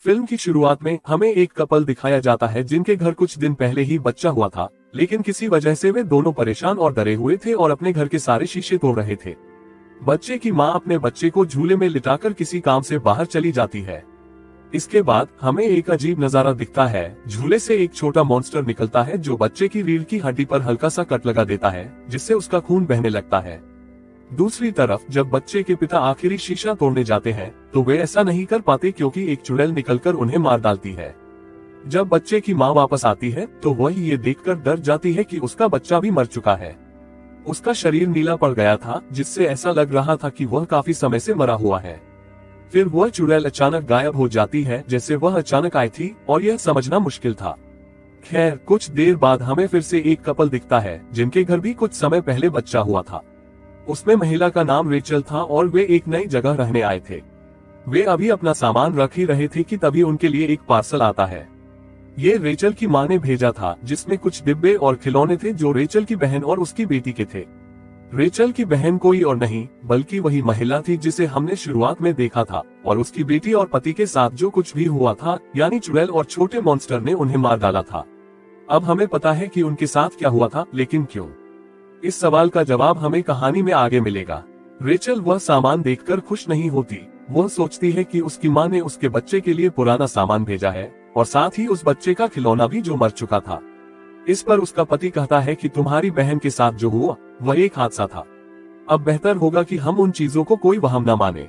Film की शुरुआत में हमें एक कपल दिखाया जाता है जिनके घर कुछ दिन पहले ही बच्चा हुआ था, लेकिन किसी वजह से वे दोनों परेशान और डरे हुए थे और अपने घर के सारे शीशे तोड़ रहे थे। बच्चे की माँ अपने बच्चे को झूले में लिटाकर किसी काम से बाहर चली जाती है। इसके बाद हमें एक अजीब नजारा दिखता है। झूले से एक छोटा मॉन्स्टर निकलता है जो बच्चे की रीढ़ की हड्डी पर हल्का सा कट लगा देता है, जिससे उसका खून बहने लगता है। दूसरी तरफ जब बच्चे के पिता आखिरी शीशा तोड़ने जाते हैं तो वे ऐसा नहीं कर पाते क्योंकि एक चुड़ैल निकलकर उन्हें मार डालती है। जब बच्चे की माँ वापस आती है तो वह ये देखकर डर जाती है कि उसका बच्चा भी मर चुका है। उसका शरीर नीला पड़ गया था, जिससे ऐसा लग रहा था कि वह काफी समय से मरा हुआ है। फिर वह चुड़ैल अचानक गायब हो जाती है, जैसे वह अचानक आई थी, और यह समझना मुश्किल था। खैर, कुछ देर बाद हमें फिर से एक कपल दिखता है जिनके घर भी कुछ समय पहले बच्चा हुआ था। उसमें महिला का नाम रेचल था और वे एक नई जगह रहने आए थे। वे अभी अपना सामान रख ही रहे थे कि तभी उनके लिए एक पार्सल आता है। ये रेचल की माँ ने भेजा था, जिसमें कुछ डिब्बे और खिलौने थे जो रेचल की बहन और उसकी बेटी के थे। रेचल की बहन कोई और नहीं बल्कि वही महिला थी जिसे हमने शुरुआत में देखा था, और उसकी बेटी और पति के साथ जो कुछ भी हुआ था, यानी चुड़ैल और छोटे मॉन्स्टर ने उन्हें मार डाला था। अब हमें पता है कि उनके साथ क्या हुआ था, लेकिन क्यों? इस सवाल का जवाब हमें कहानी में आगे मिलेगा। रेचल वह सामान देखकर खुश नहीं होती। वह सोचती है कि उसकी माँ ने उसके बच्चे के लिए पुराना सामान भेजा है, और साथ ही उस बच्चे का खिलौना भी जो मर चुका था। इस पर उसका पति कहता है कि तुम्हारी बहन के साथ जो हुआ वह एक हादसा था। अब बेहतर होगा कि हम उन चीजों को कोई वहम न माने।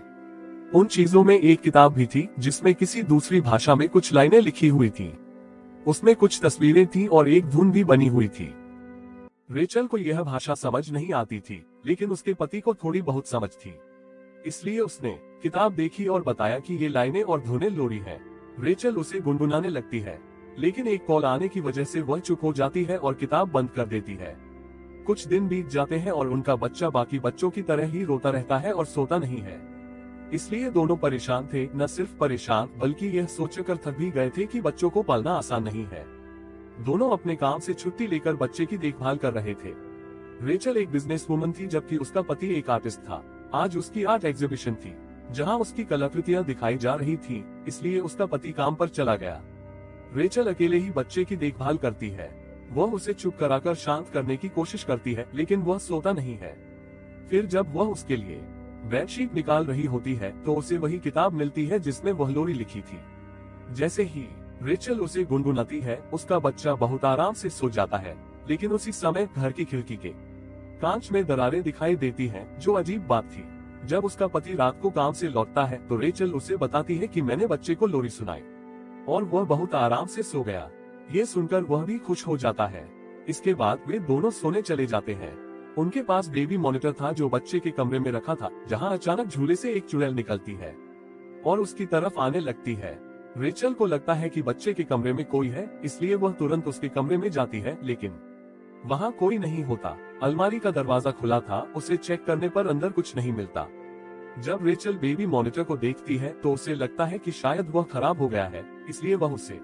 उन चीजों में एक किताब भी थी जिसमें किसी दूसरी भाषा में कुछ लाइनें लिखी हुई थी। उसमें कुछ तस्वीरें थी और एक धुन भी बनी हुई थी। रेचल को यह भाषा समझ नहीं आती थी, लेकिन उसके पति को थोड़ी बहुत समझ थी। इसलिए उसने किताब देखी और बताया कि ये लाइनें और धुनें लोरी हैं। रेचल उसे गुनगुनाने लगती है, लेकिन एक कॉल आने की वजह से वह चुप हो जाती है और किताब बंद कर देती है। कुछ दिन बीत जाते हैं और उनका बच्चा बाकी बच्चों की तरह ही रोता रहता है और सोता नहीं है। इसलिए दोनों परेशान थे। न सिर्फ परेशान बल्कि यह सोचकर थक भी गए थे कि बच्चों को पालना आसान नहीं है। दोनों अपने काम से छुट्टी लेकर बच्चे की देखभाल कर रहे थे। रेचल एक बिजनेस वुमन थी, जबकि उसका पति एक आर्टिस्ट था। आज उसकी आर्ट एग्जीबिशन थी जहां उसकी कलाकृतियां दिखाई जा रही थी, इसलिए उसका पति काम पर चला गया। रेचल अकेले ही बच्चे की देखभाल करती है। वह उसे चुप कराकर शांत करने की कोशिश करती है, लेकिन वह सोता नहीं है। फिर जब वह उसके लिए बेडशीट निकाल रही होती है तो उसे वही किताब मिलती है जिसमें वह लोरी लिखी थी। जैसे ही रेचल उसे गुनगुनाती है, उसका बच्चा बहुत आराम से सो जाता है। लेकिन उसी समय घर की खिड़की के कांच में दरारें दिखाई देती हैं, जो अजीब बात थी। जब उसका पति रात को काम से लौटता है तो रेचल उसे बताती है कि मैंने बच्चे को लोरी सुनाई और वह बहुत आराम से सो गया। ये सुनकर वह भी खुश हो जाता है। इसके बाद वे दोनों सोने चले जाते हैं। उनके पास बेबी मॉनिटर था जो बच्चे के कमरे में रखा था, जहां अचानक झूले से एक चुड़ैल निकलती है और उसकी तरफ आने लगती है। रेचल को लगता है कि बच्चे के कमरे में कोई है, इसलिए वह तुरंत उसके कमरे में जाती है, लेकिन वहां कोई नहीं होता। अलमारी का दरवाजा खुला था। उसे चेक करने पर अंदर कुछ नहीं मिलता। जब रेचल बेबी मॉनिटर को देखती है तो उसे लगता है कि शायद वह खराब हो गया है, इसलिए वह उसे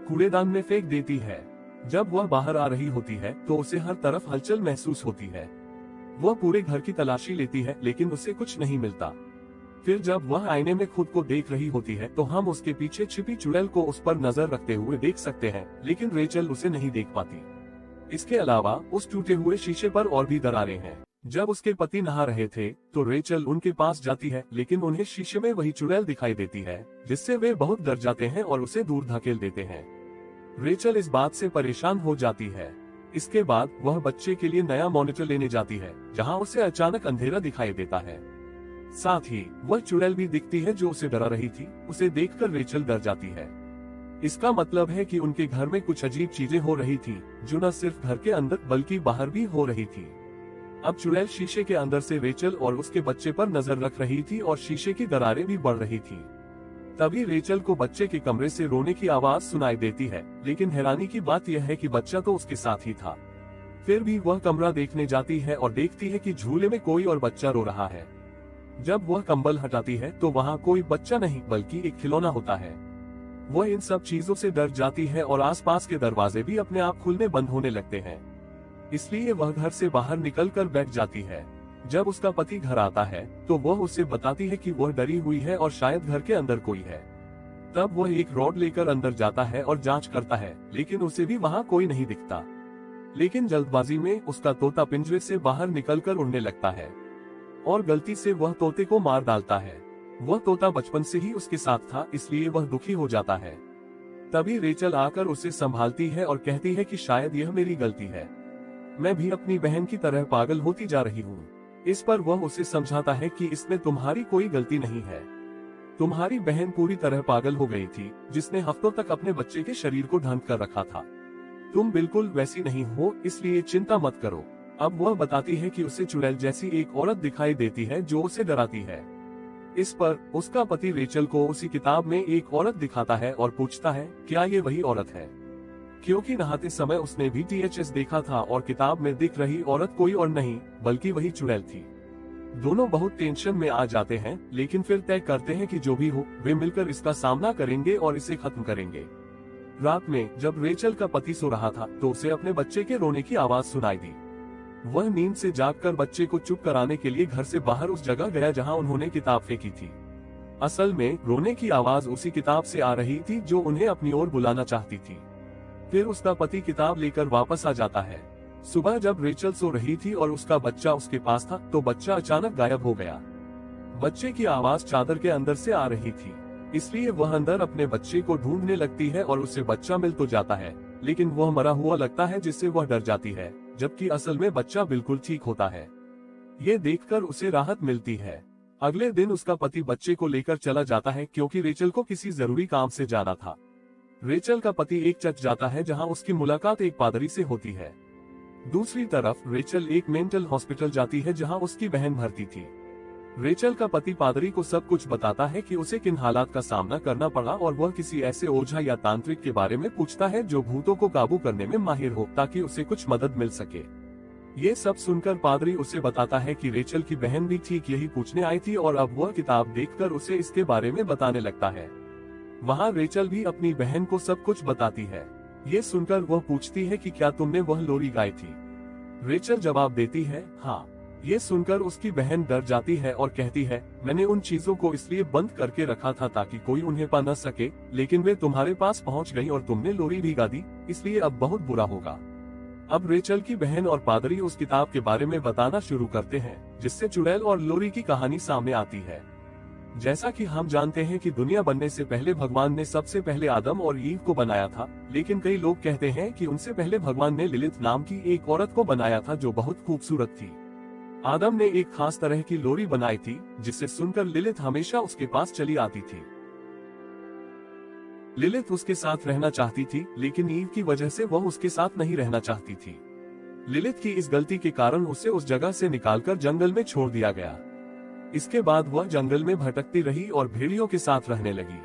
कूड़ेदान में फेंक देती है। जब वह बाहर आ रही होती है तो उसे हर तरफ हलचल महसूस होती है। वह पूरे घर की तलाशी लेती है, लेकिन उसे कुछ नहीं मिलता। फिर जब वह आईने में खुद को देख रही होती है तो हम उसके पीछे छिपी चुड़ैल को उस पर नजर रखते हुए देख सकते हैं, लेकिन रेचल उसे नहीं देख पाती। इसके अलावा उस टूटे हुए शीशे पर और भी दरारें हैं। जब उसके पति नहा रहे थे तो रेचल उनके पास जाती है, लेकिन उन्हें शीशे में वही चुड़ैल दिखाई देती है, जिससे वे बहुत डर जाते हैं और उसे दूर धकेल देते हैं। रेचल इस बात से परेशान हो जाती है। इसके बाद वह बच्चे के लिए नया मॉनिटर लेने जाती है, जहां उसे अचानक अंधेरा दिखाई देता है। साथ ही वह चुड़ैल भी दिखती है जो उसे डरा रही थी। उसे देखकर रेचल डर जाती है। इसका मतलब है कि उनके घर में कुछ अजीब चीजें हो रही थी, जो न सिर्फ घर के अंदर बल्कि बाहर भी हो रही थी। अब चुड़ैल शीशे के अंदर से रेचल और उसके बच्चे पर नजर रख रही थी और शीशे की दरारें भी बढ़ रही थी। तभी रेचल को बच्चे के कमरे से रोने की आवाज सुनाई देती है, लेकिन हैरानी की बात यह है कि बच्चा तो उसके साथ ही था। फिर भी वह कमरा देखने जाती है और देखती है कि झूले में कोई और बच्चा रो रहा है। जब वह कंबल हटाती है तो वहाँ कोई बच्चा नहीं बल्कि एक खिलौना होता है। वह इन सब चीजों से डर जाती है और आसपास के दरवाजे भी अपने आप खुलने बंद होने लगते हैं। इसलिए वह घर से बाहर निकलकर बैठ जाती है। जब उसका पति घर आता है तो वह उसे बताती है कि वह डरी हुई है और शायद घर के अंदर कोई है। तब वह एक रॉड लेकर अंदर जाता है और जांच करता है, लेकिन उसे भी वहां कोई नहीं दिखता। लेकिन जल्दबाजी में उसका तोता पिंजरे से बाहर निकलकर उड़ने लगता है और गलती से वह तोते को मार डालता है। वह तोता बचपन से ही उसके साथ था, इसलिए वह दुखी हो जाता है। तभी रेचल आकर उसे संभालती है और कहती है कि शायद यह मेरी गलती है, मैं भी अपनी बहन की तरह पागल होती जा रही हूँ। इस पर वह उसे समझाता है कि इसमें तुम्हारी कोई गलती नहीं है। तुम्हारी बहन पूरी तरह पागल हो गई थी, जिसने हफ्तों तक अपने बच्चे के शरीर को ढंक कर रखा था। तुम बिल्कुल वैसी नहीं हो, इसलिए चिंता मत करो। अब वह बताती है कि उसे चुड़ैल जैसी एक औरत दिखाई देती है जो उसे डराती है। इस पर उसका पति रेचल को उसी किताब में एक औरत दिखाता है और पूछता है, क्या ये वही औरत है? क्योंकि नहाते समय उसने भी THS देखा था और किताब में दिख रही औरत कोई और नहीं बल्कि वही चुड़ैल थी। दोनों बहुत टेंशन में आ जाते हैं, लेकिन फिर तय करते हैं कि जो भी हो वे मिलकर इसका सामना करेंगे और इसे खत्म करेंगे। रात में जब रेचल का पति सो रहा था तो उसे अपने बच्चे के रोने की आवाज सुनाई दी। वह नींद से जागकर बच्चे को चुप कराने के लिए घर से बाहर उस जगह गया जहां उन्होंने किताब फेंकी थी। असल में रोने की आवाज उसी किताब से आ रही थी जो उन्हें अपनी ओर बुलाना चाहती थी। फिर उसका पति किताब लेकर वापस आ जाता है। सुबह जब रेचल सो रही थी और उसका बच्चा उसके पास था तो बच्चा अचानक गायब हो गया। बच्चे की आवाज चादर के अंदर से आ रही थी, इसलिए वह अंदर अपने बच्चे को ढूंढने लगती है और उसे बच्चा मिल तो जाता है, लेकिन वह मरा हुआ लगता है जिससे वह डर जाती है, जबकि असल में बच्चा बिल्कुल ठीक होता है। ये देखकर उसे राहत मिलती है। अगले दिन उसका पति बच्चे को लेकर चला जाता है क्योंकि रेचल को किसी जरूरी काम से जाना था। रेचल का पति एक चर्च जाता है जहां उसकी मुलाकात एक पादरी से होती है। दूसरी तरफ रेचल एक मेंटल हॉस्पिटल जाती है जहां उसकी बहन भर्ती थी। रेचल का पति पादरी को सब कुछ बताता है कि उसे किन हालात का सामना करना पड़ा और वह किसी ऐसे ओझा या तांत्रिक के बारे में पूछता है जो भूतों को काबू करने में माहिर हो, ताकि उसे कुछ मदद मिल सके। ये सब सुनकर पादरी उसे बताता है कि रेचल की बहन भी ठीक यही पूछने आई थी और अब वह किताब देखकर उसे इसके बारे में बताने लगता है। वहाँ रेचल भी अपनी बहन को सब कुछ बताती है। ये सुनकर वह पूछती है कि क्या तुमने वह लोरी गाई थी? रेचल जवाब देती है, हाँ। ये सुनकर उसकी बहन डर जाती है और कहती है, मैंने उन चीजों को इसलिए बंद करके रखा था ताकि कोई उन्हें पा न सके, लेकिन वे तुम्हारे पास पहुंच गई और तुमने लोरी भी गा दी, इसलिए अब बहुत बुरा होगा। अब रेचल की बहन और पादरी उस किताब के बारे में बताना शुरू करते हैं, जिससे चुड़ैल और लोरी की कहानी सामने आती है। जैसा कि हम जानते हैं कि दुनिया बनने से पहले भगवान ने सबसे पहले आदम और ईव को बनाया था, लेकिन कई लोग कहते हैं कि उनसे पहले भगवान ने लिलिथ नाम की एक औरत को बनाया था जो बहुत खूबसूरत थी। आदम ने एक खास तरह की लोरी बनाई थी जिसे सुनकर लिलिथ हमेशा उसके पास चली आती थी। लिलिथ उसके साथ रहना चाहती थी, लेकिन ईव की वजह से वह उसके साथ नहीं रहना चाहती थी। लिलिथ की इस गलती के कारण उसे उस जगह से निकालकर जंगल में छोड़ दिया गया। इसके बाद वह जंगल में भटकती रही और भेड़ियों के साथ रहने लगी।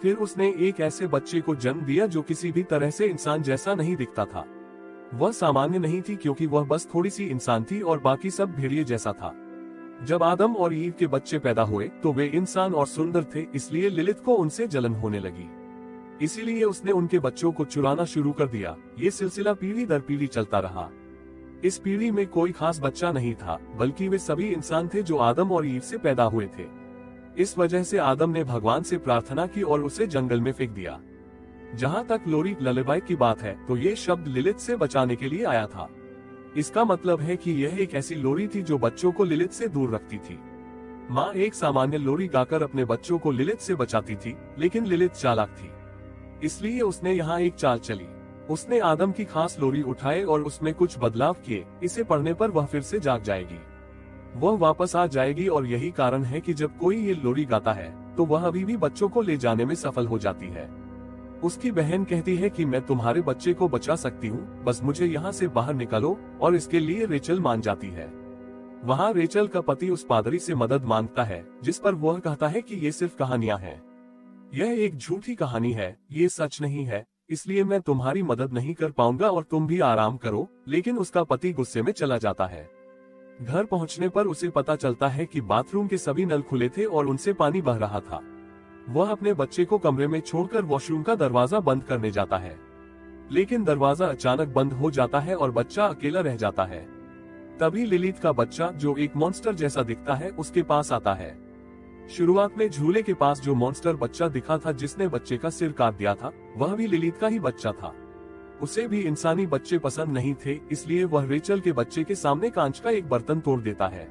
फिर उसने एक ऐसे बच्चे को जन्म दिया जो किसी भी तरह से इंसान जैसा नहीं दिखता था। वह सामान्य नहीं थी क्योंकि वह बस थोड़ी सी इंसान थी और बाकी सब भेड़िए जैसा था। जब आदम और ईव के बच्चे पैदा हुए तो वे इंसान और सुंदर थे, इसलिए लिलिथ को उनसे जलन होने लगी। इसीलिए उसने उनके बच्चों को चुराना शुरू कर दिया। ये सिलसिला पीढ़ी दर पीढ़ी चलता रहा। इस पीढ़ी में कोई खास बच्चा नहीं था, बल्कि वे सभी इंसान थे जो आदम और ईव से पैदा हुए थे। इस वजह से आदम ने भगवान से प्रार्थना की और उसे जंगल में फेंक दिया। जहाँ तक लोरी ललेबाई की बात है तो ये शब्द लिलिथ से बचाने के लिए आया था। इसका मतलब है कि यह एक ऐसी लोरी थी जो बच्चों को लिलिथ से दूर रखती थी। माँ एक सामान्य लोरी गाकर अपने बच्चों को लिलिथ से बचाती थी, लेकिन लिलिथ चालाक थी, इसलिए उसने यहाँ एक चाल चली। उसने आदम की खास लोरी उठाए और उसमें कुछ बदलाव किए। इसे पढ़ने पर वह फिर से जाग जाएगी, वह वापस आ जाएगी और यही कारण है कि जब कोई ये लोरी गाता है तो वह अभी भी बच्चों को ले जाने में सफल हो जाती है। उसकी बहन कहती है कि मैं तुम्हारे बच्चे को बचा सकती हूँ, बस मुझे यहाँ से बाहर निकालो, और इसके लिए रेचल मान जाती है। वहाँ रेचल का पति उस पादरी से मदद मांगता है, जिस पर वह कहता है कि ये सिर्फ कहानियां हैं, यह एक झूठी कहानी है, ये सच नहीं है, इसलिए मैं तुम्हारी मदद नहीं कर पाऊंगा और तुम भी आराम करो। लेकिन उसका पति गुस्से में चला जाता है। घर पहुंचने पर उसे पता चलता है कि बाथरूम के सभी नल खुले थे और उनसे पानी बह रहा था। वह अपने बच्चे को कमरे में छोड़कर वॉशरूम का दरवाजा बंद करने जाता है, लेकिन दरवाजा अचानक बंद हो जाता है और बच्चा अकेला रह जाता है। तभी लिलिथ का बच्चा, जो एक मॉन्स्टर जैसा दिखता है, उसके पास आता है। शुरुआत में झूले के पास जो मॉन्स्टर बच्चा दिखा था जिसने बच्चे का सिर काट दिया था, वह भी लिलित का ही बच्चा था। उसे भी इंसानी बच्चे पसंद नहीं थे, इसलिए वह रेचल के बच्चे के सामने कांच का एक बर्तन तोड़ देता है।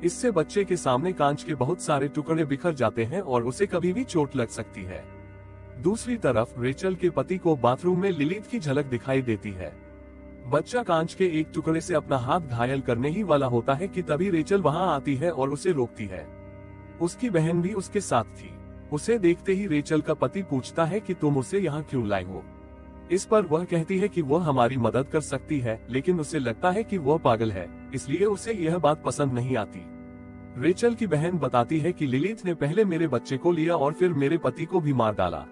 इससे बच्चे के सामने कांच के बहुत सारे टुकड़े बिखर जाते हैं और उसे कभी भी चोट लग सकती है। दूसरी तरफ रेचल के पति को बाथरूम में लिलित की झलक दिखाई देती है। बच्चा कांच के एक टुकड़े से अपना हाथ घायल करने ही वाला होता है कि तभी रेचल वहां आती है और उसे रोकती है। उसकी बहन भी उसके साथ थी। उसे देखते ही रेचल का पति पूछता है कि तुम उसे यहाँ क्यों लाए हो। इस पर वह कहती है कि वह हमारी मदद कर सकती है, लेकिन उसे लगता है कि वह पागल है, इसलिए उसे यह बात पसंद नहीं आती। रेचल की बहन बताती है कि लिलित ने पहले मेरे बच्चे को लिया और फिर मेरे पति को भी मार डाला,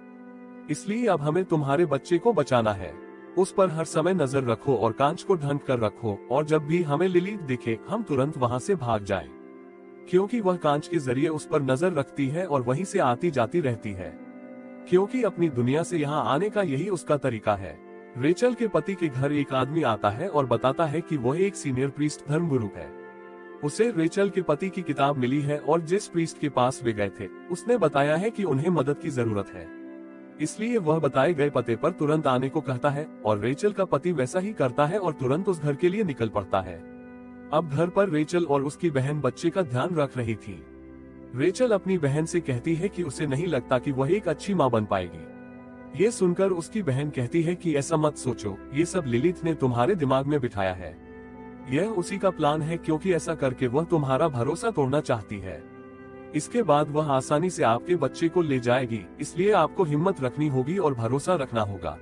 इसलिए अब हमें तुम्हारे बच्चे को बचाना है। उस पर हर समय नजर रखो और कांच को ढंक कर रखो, और जब भी हमें लिलित दिखे हम तुरंत वहां से भाग जाएं, क्योंकि वह कांच के जरिए उस पर नजर रखती है और वहीं से आती जाती रहती है, क्योंकि अपनी दुनिया से यहाँ आने का यही उसका तरीका है। रेचल के पति के घर एक आदमी आता है और बताता है कि वह एक सीनियर प्रीस्ट धर्मगुरु है। उसे रेचल के पति की किताब मिली है और जिस प्रीस्ट के पास वे गए थे उसने बताया है कि उन्हें मदद की जरूरत है, इसलिए वह बताए गए पते पर तुरंत आने को कहता है और रेचल का पति वैसा ही करता है और तुरंत उस घर के लिए निकल पड़ता है। अब घर पर रेचल और उसकी बहन बच्चे का ध्यान रख रही थी। रेचल अपनी बहन से कहती है कि उसे नहीं लगता कि वह एक अच्छी मां बन पाएगी। ये सुनकर उसकी बहन कहती है कि ऐसा मत सोचो, ये सब लिलित ने तुम्हारे दिमाग में बिठाया है। यह उसी का प्लान है, क्योंकि ऐसा करके वह तुम्हारा भरोसा तोड़ना चाहती है। इसके बाद वह आसानी से आपके बच्चे को ले जाएगी, इसलिए आपको हिम्मत रखनी होगी और भरोसा रखना होगा।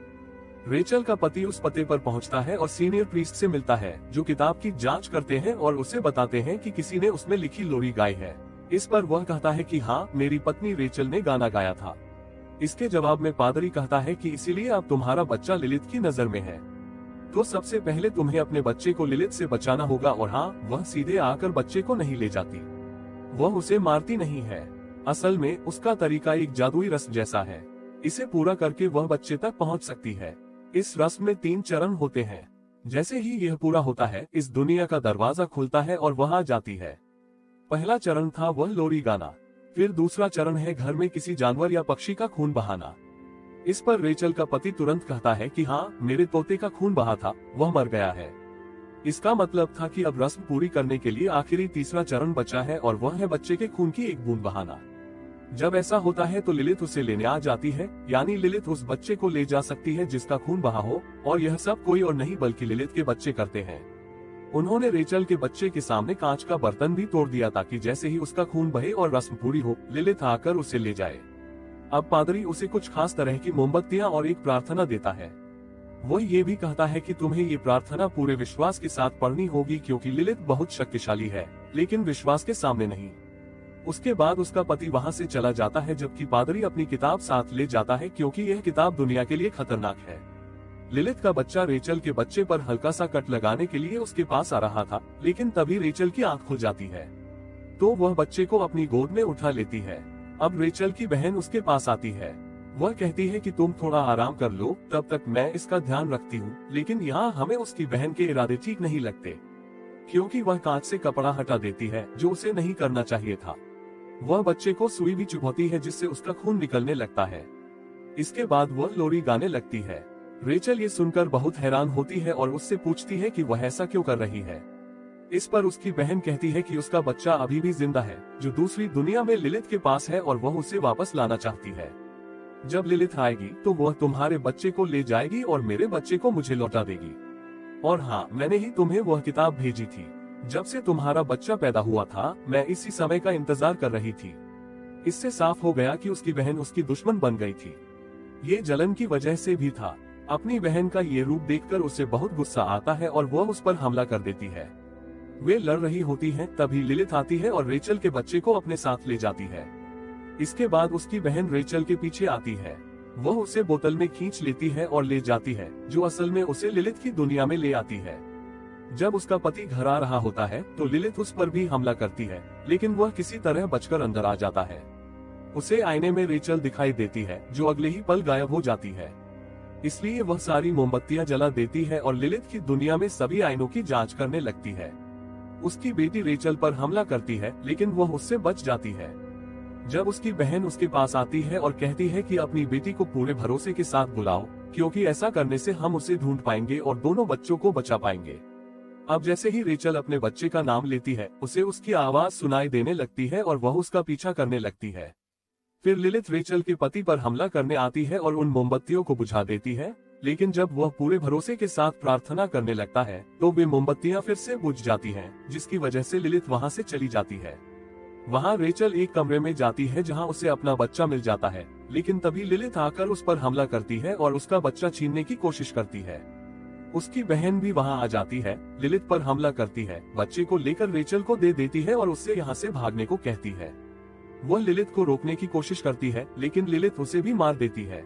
रेचल का पति उस पते पर पहुंचता है और सीनियर प्रीस्ट से मिलता है, जो किताब की जांच करते हैं और उसे बताते हैं कि किसी ने उसमें लिखी लोरी गाई है। इस पर वह कहता है कि हाँ, मेरी पत्नी रेचल ने गाना गाया था। इसके जवाब में पादरी कहता है कि इसीलिए अब तुम्हारा बच्चा लिलित की नजर में है, तो सबसे पहले तुम्हें अपने बच्चे को लिलित से बचाना होगा। और हाँ, वह सीधे आकर बच्चे को नहीं ले जाती, वह उसे मारती नहीं है। असल में उसका तरीका एक जादुई रस्म जैसा है, इसे पूरा करके वह बच्चे तक पहुंच सकती है। इस रस्म में 3 चरण होते हैं। जैसे ही यह पूरा होता है, इस दुनिया का दरवाजा खुलता है और वह आ जाती है। पहला चरण था वह लोरी गाना। फिर दूसरा चरण है घर में किसी जानवर या पक्षी का खून बहाना। इस पर रेचल का पति तुरंत कहता है कि हाँ, मेरे तोते का खून बहा था, वह मर गया है। इसका मतलब था कि अब रस्म पूरी करने के लिए आखिरी तीसरा चरण बचा है, और वह है बच्चे के खून की एक बूंद बहाना। जब ऐसा होता है तो लिलित उसे लेने आ जाती है, यानी लिलित उस बच्चे को ले जा सकती है जिसका खून बहा हो, और यह सब कोई और नहीं बल्कि लिलित के बच्चे करते हैं। उन्होंने रेचल के बच्चे के सामने कांच का बर्तन भी तोड़ दिया ताकि जैसे ही उसका खून बहे और रस्म पूरी हो, लिलित आकर उसे ले जाए। अब पादरी उसे कुछ खास तरह की मोमबत्तियां और एक प्रार्थना देता है। वह ये भी कहता है कि तुम्हें ये प्रार्थना पूरे विश्वास के साथ पढ़नी होगी, क्योंकि लिलित बहुत शक्तिशाली है, लेकिन विश्वास के सामने नहीं। उसके बाद उसका पति वहां से चला जाता है, जबकि पादरी अपनी किताब साथ ले जाता है, क्योंकि यह किताब दुनिया के लिए खतरनाक है। लिलित का बच्चा रेचल के बच्चे पर हल्का सा कट लगाने के लिए उसके पास आ रहा था, लेकिन तभी रेचल की आंख खुल जाती है, तो वह बच्चे को अपनी गोद में उठा लेती है। अब रेचल की बहन उसके पास आती है। वह कहती है कि तुम थोड़ा आराम कर लो, तब तक मैं इसका ध्यान रखती हूँ। लेकिन यहाँ हमें उसकी बहन के इरादे ठीक नहीं लगते, क्योंकि वह कांच से कपड़ा हटा देती है, जो उसे नहीं करना चाहिए था। वह बच्चे को सुई भी चुभौती है, जिससे उसका खून निकलने लगता है। इसके बाद वह लोरी गाने लगती है। रेचल ये सुनकर बहुत हैरान होती है और उससे पूछती है कि वह ऐसा क्यों कर रही है। इस पर उसकी बहन कहती है कि उसका बच्चा अभी भी जिंदा है, जो दूसरी दुनिया में लिलित के पास है, और वह उसे वापस लाना चाहती है। जब लिलित आएगी तो वह तुम्हारे बच्चे को ले जाएगी और मेरे बच्चे को मुझे लौटा देगी। और हाँ, मैंने ही तुम्हें वह किताब भेजी थी। जब से तुम्हारा बच्चा पैदा हुआ था, मैं इसी समय का इंतजार कर रही थी। इससे साफ हो गया कि उसकी बहन उसकी दुश्मन बन गई थी। ये जलन की वजह से भी था। अपनी बहन का ये रूप देखकर उसे बहुत गुस्सा आता है और वह उस पर हमला कर देती है। वे लड़ रही होती हैं, तभी लिलित आती है और रेचल के बच्चे को अपने साथ ले जाती है। इसके बाद उसकी बहन रेचल के पीछे आती है। वह उसे बोतल में खींच लेती है और ले जाती है, जो असल में उसे लिलित की दुनिया में ले आती है। जब उसका पति घर आ रहा होता है तो लिलित उस पर भी हमला करती है, लेकिन वह किसी तरह बचकर अंदर आ जाता है। उसे आईने में रेचल दिखाई देती है, जो अगले ही पल गायब हो जाती है। इसलिए वह सारी मोमबत्तियां जला देती है और लिलित की दुनिया में सभी आईनों की जांच करने लगती है। उसकी बेटी रेचल पर हमला करती है, लेकिन वह उससे बच जाती है। जब उसकी बहन उसके पास आती है और कहती है कि अपनी बेटी को पूरे भरोसे के साथ बुलाओ, क्योंकि ऐसा करने से हम उसे ढूंढ पाएंगे और दोनों बच्चों को बचा पाएंगे। अब जैसे ही रेचल अपने बच्चे का नाम लेती है, उसे उसकी आवाज सुनाई देने लगती है और वह उसका पीछा करने लगती है। फिर लिलिथ रेचल के पति पर हमला करने आती है और उन मोमबत्तियों को बुझा देती है, लेकिन जब वह पूरे भरोसे के साथ प्रार्थना करने लगता है तो वे मोमबत्तियां फिर से बुझ जाती हैं, जिसकी वजह से लिलिथ वहां से चली जाती है। वहां रेचल एक कमरे में जाती है जहां उसे अपना बच्चा मिल जाता है, लेकिन तभी लिलिथ आकर उस पर हमला करती है और उसका बच्चा छीनने की कोशिश करती है। उसकी बहन भी वहां आ जाती है, लिलिथ पर हमला करती है, बच्चे को लेकर रेचल को दे देती है और उससे यहाँ से भागने को कहती है। वह लिलिथ को रोकने की कोशिश करती है, लेकिन लिलिथ उसे भी मार देती है।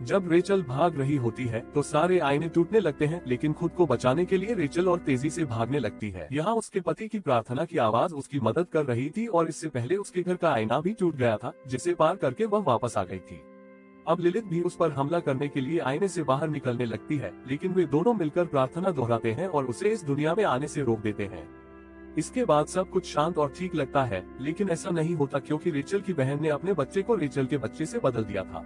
जब रेचल भाग रही होती है तो सारे आईने टूटने लगते हैं, लेकिन खुद को बचाने के लिए रेचल और तेजी से भागने लगती है। यहाँ उसके पति की प्रार्थना की आवाज उसकी मदद कर रही थी और इससे पहले उसके घर का आईना भी टूट गया था, जिसे पार करके वह वापस आ गई थी। अब लिलिथ भी उस पर हमला करने के लिए आईने से बाहर निकलने लगती है, लेकिन वे दोनों मिलकर प्रार्थना दोहराते हैं और उसे इस दुनिया में आने से रोक देते हैं। इसके बाद सब कुछ शांत और ठीक लगता है, लेकिन ऐसा नहीं होता क्योंकि रेचल की बहन ने अपने बच्चे को रेचल के बच्चे से बदल दिया था।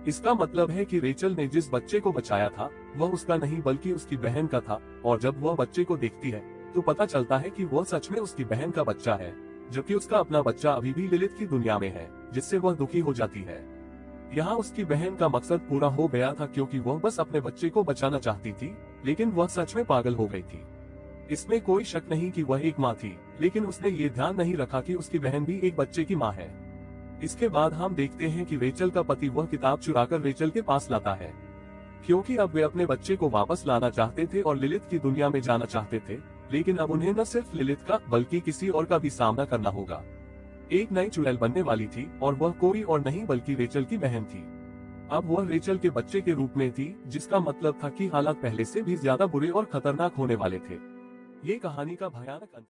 इसका मतलब है कि रेचल ने जिस बच्चे को बचाया था वह उसका नहीं बल्कि उसकी बहन का था, और जब वह बच्चे को देखती है तो पता चलता है कि वह सच में उसकी बहन का बच्चा है, जबकि उसका अपना बच्चा अभी भी लिलिथ की दुनिया में है, जिससे वह दुखी हो जाती है। यहाँ उसकी बहन का मकसद पूरा हो गया था क्योंकि वह बस अपने बच्चे को बचाना चाहती थी, लेकिन वह सच में पागल हो गई थी। इसमें कोई शक नहीं कि वह एक माँ थी, लेकिन उसने ये ध्यान नहीं रखा कि उसकी बहन भी एक बच्चे की माँ है। इसके बाद हम देखते हैं कि रेचल का पति वह किताब चुराकर रेचल के पास लाता है, क्योंकि अब वे अपने बच्चे को वापस लाना चाहते थे और लिलिथ की दुनिया में जाना चाहते थे, लेकिन अब उन्हें न सिर्फ लिलिथ का बल्कि किसी और का भी सामना करना होगा। एक नई चुड़ैल बनने वाली थी और वह कोई और नहीं बल्कि रेचल की बहन थी। अब वह रेचल के बच्चे के रूप में थी, जिसका मतलब था कि हालात पहले से भी ज्यादा बुरे और खतरनाक होने वाले थे। ये कहानी का भयानक अंत